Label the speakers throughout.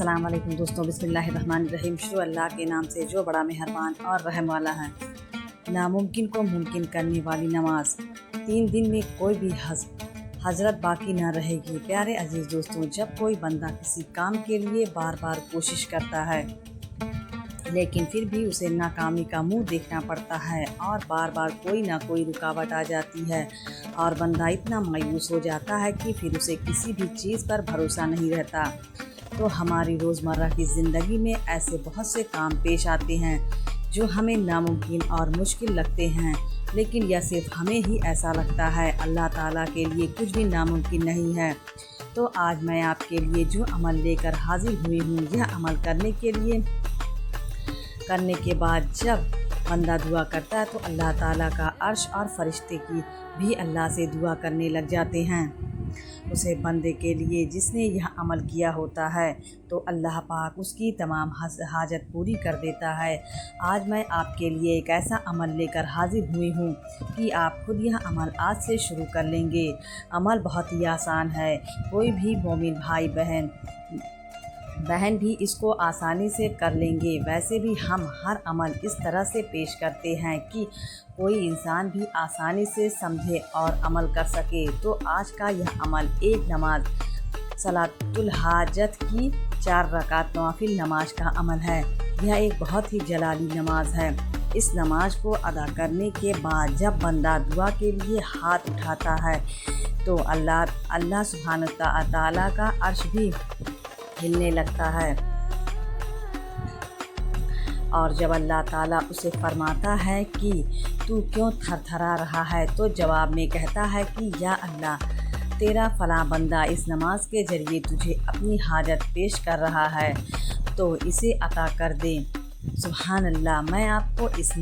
Speaker 1: अस्सलाम वालेकुम दोस्तों, बिस्मिल्लाहिर्रहमानिर्रहीम। शुरू अल्लाह के नाम से जो बड़ा मेहरबान और रहम वाला है। नामुमकिन को मुमकिन करने वाली नमाज। 3 दिन में कोई भी हजरत बाकी ना रहेगी। प्यारे अजीज़ दोस्तों, जब कोई बंदा किसी काम के लिए बार बार कोशिश करता है लेकिन फिर भी उसे नाकामी का मुंह देखना पड़ता है और बार बार कोई ना कोई रुकावट आ जाती है और बंदा इतना मायूस हो जाता है कि फिर उसे किसी भी चीज़ पर भरोसा नहीं रहता। तो हमारी रोज़मर्रा की ज़िंदगी में ऐसे बहुत से काम पेश आते हैं जो हमें नामुमकिन और मुश्किल लगते हैं, लेकिन यह सिर्फ हमें ही ऐसा लगता है। अल्लाह ताला के लिए कुछ भी नामुमकिन नहीं है। तो आज मैं आपके लिए जो अमल लेकर हाजिर हुई हूँ, यह अमल करने के बाद जब बंदा दुआ करता है तो अल्लाह ताला का अर्श और फरिश्ते की भी अल्लाह से दुआ करने लग जाते हैं उसे बंदे के लिए जिसने यह अमल किया होता है। तो अल्लाह पाक उसकी तमाम हाजत पूरी कर देता है। आज मैं आपके लिए एक ऐसा अमल लेकर हाजिर हुई हूँ कि आप खुद यह अमल आज से शुरू कर लेंगे। अमल बहुत ही आसान है, कोई भी मोमिन भाई बहन भी इसको आसानी से कर लेंगे। वैसे भी हम हर अमल इस तरह से पेश करते हैं कि कोई इंसान भी आसानी से समझे और अमल कर सके। तो आज का यह अमल एक नमाज सलातुल हाजत की 4 रकात नवाफिल नमाज का अमल है। यह एक बहुत ही जलाली नमाज है। इस नमाज को अदा करने के बाद जब बंदा दुआ के लिए हाथ उठाता है तो अल्लाह सुब्हानहू तआला का अर्श भी हिलने लगता है और जब अल्लाह ताला उसे फरमाता है कि तू क्यों थरथरा रहा है, तो जवाब में कहता है कि या अल्लाह, तेरा फलां बंदा इस नमाज के ज़रिए तुझे अपनी हाजत पेश कर रहा है, तो इसे अता कर दे। सुभान अल्लाह। मैं आपको इस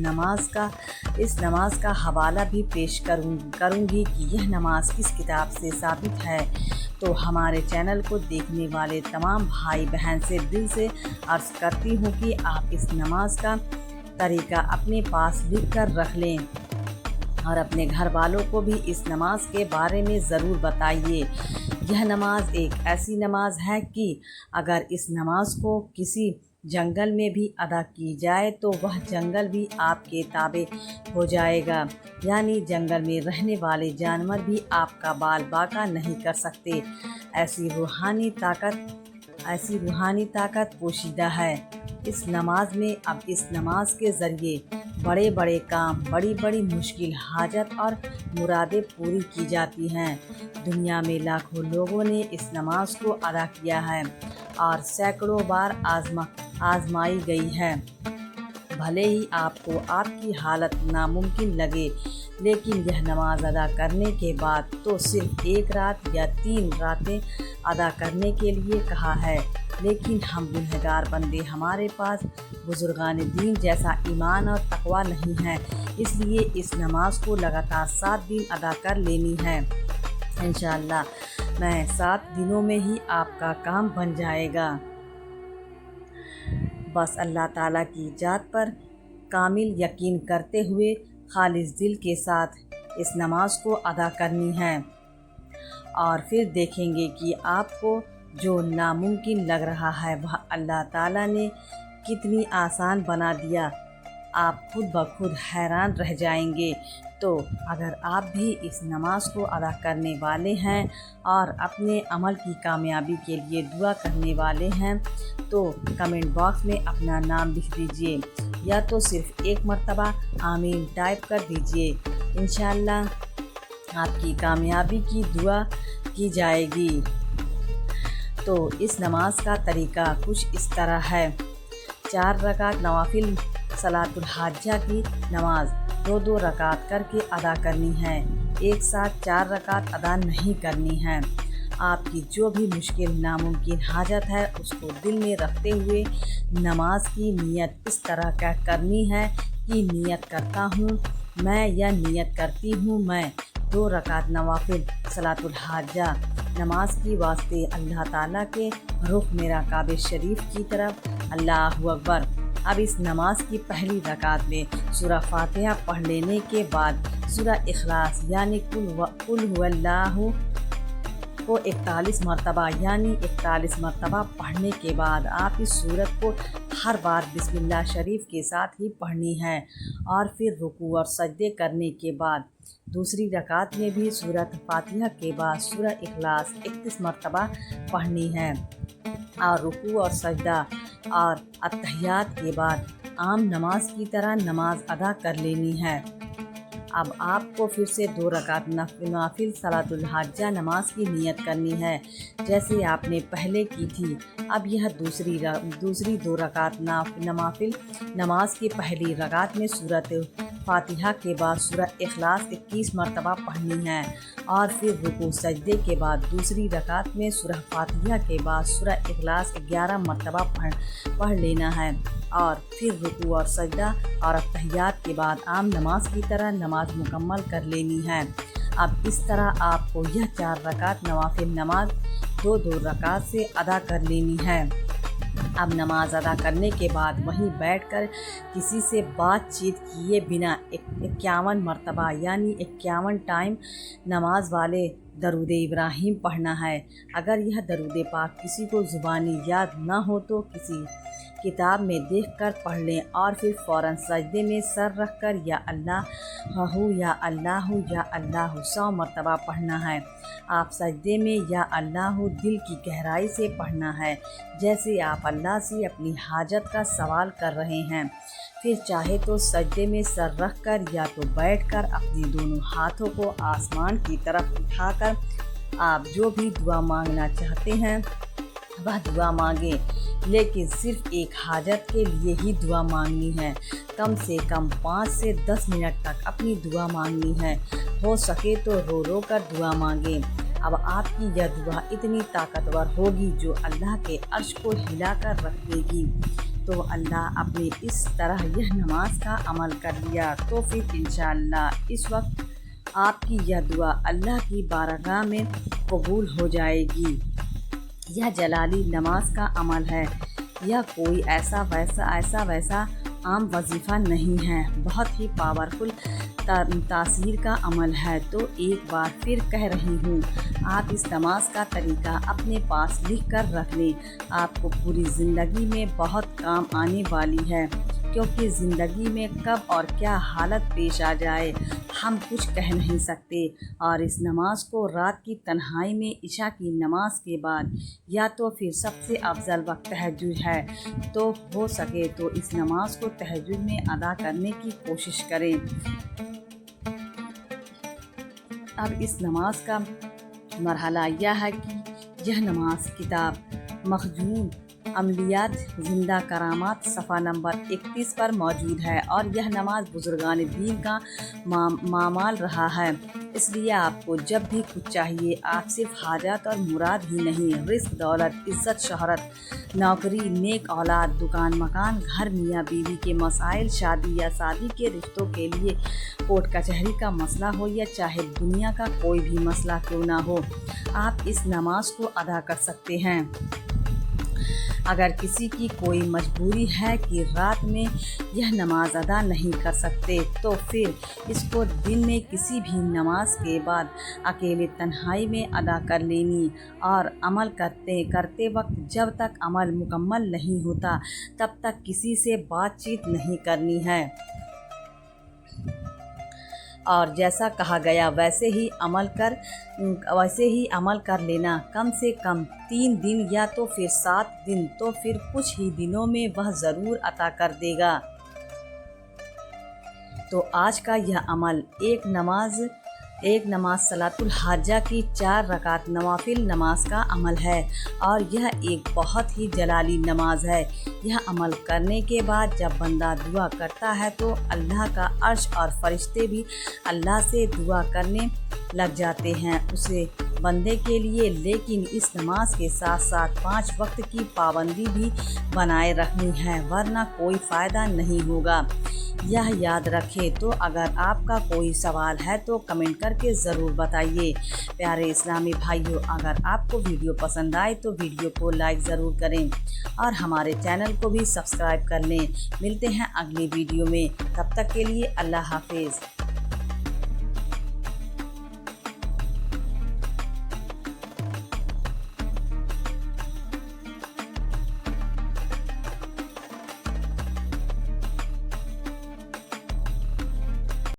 Speaker 1: नमाज का हवाला भी पेश करूँगी कि यह नमाज किस किताब से साबित है। तो हमारे चैनल को देखने वाले तमाम भाई बहन से दिल से अर्ज़ करती हूँ कि आप इस नमाज का तरीका अपने पास लिख कर रख लें और अपने घर वालों को भी इस नमाज के बारे में ज़रूर बताइए। यह नमाज एक ऐसी नमाज है कि अगर इस नमाज को किसी जंगल में भी अदा की जाए तो वह जंगल भी आपके ताबे हो जाएगा, यानी जंगल में रहने वाले जानवर भी आपका बाल बाका नहीं कर सकते। ऐसी रूहानी ताकत पोशीदा है इस नमाज में। अब इस नमाज के ज़रिए बड़े बड़े काम, बड़ी बड़ी मुश्किल हाजत और मुरादें पूरी की जाती हैं। दुनिया में लाखों लोगों ने इस नमाज को अदा किया है और सैकड़ों बार आजमाई गई है। भले ही आपको आपकी हालत नामुमकिन लगे, लेकिन यह नमाज अदा करने के बाद तो सिर्फ 1 रात या 3 रातें अदा करने के लिए कहा है। लेकिन हम गुनहगार बंदे, हमारे पास बुजुर्गान दीन जैसा ईमान और तकवा नहीं है, इसलिए इस नमाज को लगातार 7 दिन अदा कर लेनी है। इंशाअल्लाह मैं 7 दिनों में ही आपका काम बन जाएगा। बस अल्लाह ताला की जात पर कामिल यकीन करते हुए खालिस दिल के साथ इस नमाज को अदा करनी है और फिर देखेंगे कि आपको जो नामुमकिन लग रहा है वह अल्लाह ताला ने कितनी आसान बना दिया। आप खुद ब खुद हैरान रह जाएंगे। तो अगर आप भी इस नमाज को अदा करने वाले हैं और अपने अमल की कामयाबी के लिए दुआ करने वाले हैं तो कमेंट बॉक्स में अपना नाम लिख दीजिए या तो सिर्फ 1 मरतबा आमीन टाइप कर दीजिए। इंशाअल्लाह आपकी कामयाबी की दुआ की जाएगी। तो इस नमाज का तरीका कुछ इस तरह है। 4 रकात नवाफिल सलातुल हाजा की नमाज 2-2 रकात करके अदा करनी है। एक साथ 4 रकात अदा नहीं करनी है। आपकी जो भी मुश्किल नामुमकिन हाजत है उसको दिल में रखते हुए नमाज की नियत इस तरह का करनी है कि नियत करता हूँ मैं या नियत करती हूँ मैं 2 रकात नवाफिल सलातुल हाजा नमाज की वास्ते अल्लाह ताला के रुख मेरा काबे शरीफ की तरफ। अल्लाहु अकबर। अब इस नमाज की पहली रकात में सूरह फातिहा पढ़ लेने के बाद सूरह इखलास यानी कुल हुवल्लाहु को 41 मरतबा यानी 41 मरतबा पढ़ने के बाद आप इस सूरत को हर बार बिस्मिल्लाह शरीफ के साथ ही पढ़नी है। और फिर रुकू और सजदे करने के बाद दूसरी रकात में भी सूरत फातिहा के बाद सूरह इखलास 31 मरतबा पढ़नी है। और रुकू और सजदा और अत्तहियात के बाद आम नमाज की तरह नमाज अदा कर लेनी है। अब आपको फिर से 2 रकात नाफिल सलातुल हाजा नमाज की नियत करनी है, जैसे आपने पहले की थी। अब यह दूसरी 2 रकात नाफिल नमाज की पहली रकात में सूरत फातिहा के बाद सूरह इखलास 21 मरतबा पढ़नी है। और फिर रुकू सजदे के बाद दूसरी रकात में सूरह फातिहा के बाद सूरह इखलास 11 मरतबा पढ़ लेना है। और फिर रुकू और सजदा और अत्तहियात के बाद आम नमाज की तरह नमाज मुकम्मल कर लेनी है। अब इस तरह आपको यह 4 रकात नवाफिल नमाज 2-2 रकात से अदा कर लेनी है। अब नमाज अदा करने के बाद वहीं बैठकर किसी से बातचीत किए बिना 51 मरतबा यानी 51 टाइम नमाज वाले दरूद इब्राहिम पढ़ना है। अगर यह दरूद पाक किसी को ज़ुबानी याद न हो तो किसी किताब में देखकर पढ़ लें और फिर फ़ौरन सजदे में सर रखकर या अल्लाह या अल्लाह या अल्लाह 100 मरतबा पढ़ना है। आप सजदे में या अल्लाह दिल की गहराई से पढ़ना है, जैसे आप अल्लाह से अपनी हाजत का सवाल कर रहे हैं। फिर चाहे तो सजदे में सर रखकर या तो बैठकर अपने दोनों हाथों को आसमान की तरफ उठाकर आप जो भी दुआ मांगना चाहते हैं वह दुआ मांगे, लेकिन सिर्फ एक हाजत के लिए ही दुआ मांगनी है। कम से कम 5 से 10 मिनट तक अपनी दुआ मांगनी है। हो सके तो रो रो कर दुआ मांगे। अब आपकी यह दुआ इतनी ताकतवर होगी जो अल्लाह के अर्श को हिला कर रख देगी। तो अल्लाह अपने इस तरह यह नमाज का अमल कर लिया तो फिर इंशाअल्लाह इस वक्त आपकी यह दुआ अल्लाह की बारगाह में कबूल हो जाएगी। यह जलाली नमाज का अमल है। यह कोई ऐसा वैसा आम वजीफ़ा नहीं है, बहुत ही पावरफुल तासीर का अमल है। तो एक बार फिर कह रही हूँ, आप इस नमाज का तरीका अपने पास लिख कर रख लें। आपको पूरी ज़िंदगी में बहुत काम आने वाली है, क्योंकि ज़िंदगी में कब और क्या हालत पेश आ जाए हम कुछ कह नहीं सकते। और इस नमाज को रात की तन्हाई में इशा की नमाज के बाद या तो फिर सबसे अफजल वक्त तहज्जुद है, तो हो सके तो इस नमाज को तहज्जुद में अदा करने की कोशिश करें। अब इस नमाज का मरहला यह है कि यह नमाज किताब मखजून अमलियात ज़िंदा करामात सफ़ा नंबर 31 पर मौजूद है। और यह नमाज बुजुर्गान दीन का मामाल रहा है। इसलिए आपको जब भी कुछ चाहिए, आप सिर्फ हाजात और मुराद ही नहीं, रिस्क, दौलत, इज़्ज़त, शोहरत, नौकरी, नेक औलाद, दुकान, मकान, घर, मियाँ बीवी के मसाइल, शादी या शादी के रिश्तों के लिए, कोर्ट कचहरी का मसला हो या चाहे दुनिया का कोई भी मसला क्यों ना हो, आप इस नमाज को अदा कर सकते हैं। अगर किसी की कोई मजबूरी है कि रात में यह नमाज अदा नहीं कर सकते, तो फिर इसको दिन में किसी भी नमाज के बाद अकेले तन्हाई में अदा कर लेनी। और अमल करते वक्त जब तक अमल मुकम्मल नहीं होता तब तक किसी से बातचीत नहीं करनी है। और जैसा कहा गया वैसे ही अमल कर लेना। कम से कम 3 दिन या तो फिर 7 दिन, तो फिर कुछ ही दिनों में वह ज़रूर अता कर देगा। तो आज का यह अमल एक नमाज सलातुल हाजा की 4 रकात नवाफिल नमाज का अमल है। और यह एक बहुत ही जलाली नमाज है। यह अमल करने के बाद जब बंदा दुआ करता है तो अल्लाह का अर्श और फरिश्ते भी अल्लाह से दुआ करने लग जाते हैं उसे बंदे के लिए। लेकिन इस नमाज के साथ साथ 5 वक्त की पाबंदी भी बनाए रखनी है, वरना कोई फ़ायदा नहीं होगा। यह याद रखें। तो अगर आपका कोई सवाल है तो कमेंट करके ज़रूर बताइए। प्यारे इस्लामी भाइयों, अगर आपको वीडियो पसंद आए तो वीडियो को लाइक ज़रूर करें और हमारे चैनल को भी सब्सक्राइब कर लें। मिलते हैं अगली वीडियो में, तब तक के लिए अल्लाह हाफिज़।